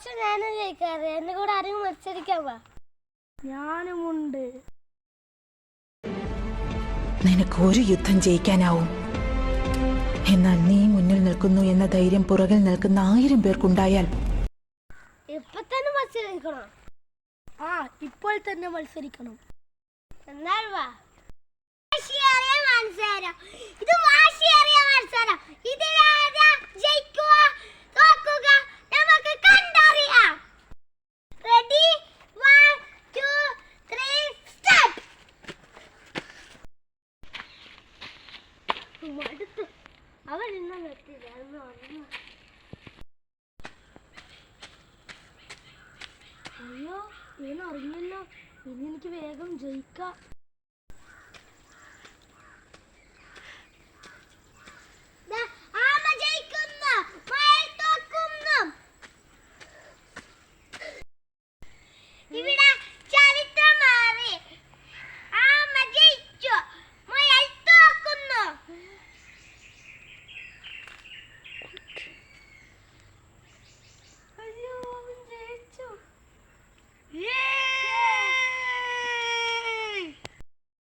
പ്രാവശ്യം ഞാനും ജയിക്കാറ്. എന്നെ കൂടെ ആരെങ്കിലും മത്സരിക്കാൻ വാ. ഞാനുമുണ്ട്. നിനക്ക് ഒരു യുദ്ധം ജയിക്കാനാവും. എന്നാൽ നീ മുന്നിൽ നിൽക്കുന്നു എന്ന ധൈര്യം പുറകിൽ നിൽക്കുന്ന 1000 പേർക്കുണ്ടായാൽ ഇപ്പൊ തന്നെ മത്സരിക്കണം. ഇപ്പോൾ തന്നെ മത്സരിക്കണം. എന്നാൽ വാ. വാശിയേറിയ മത്സരം. ഇത് വാശിയേറിയ മത്സരം. ഇതിലാരാ ജയിക്കുക തോക്കുക നമുക്ക് കണ്ടറിയാം. Ready 1 2 3 start. മടുത്തു. അവൻ ഇന്ന് നിർത്തില്ല. അയ്യോ, അറിഞ്ഞല്ലോ. ഇനി എനിക്ക് വേഗം ജയിക്കാം.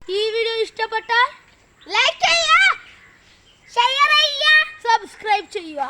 ഈ വീഡിയോ ഇഷ്ടപ്പെട്ടാൽ ലൈക്ക് ചെയ്യുക, ഷെയർ ചെയ്യുക, സബ്സ്ക്രൈബ് ചെയ്യുക.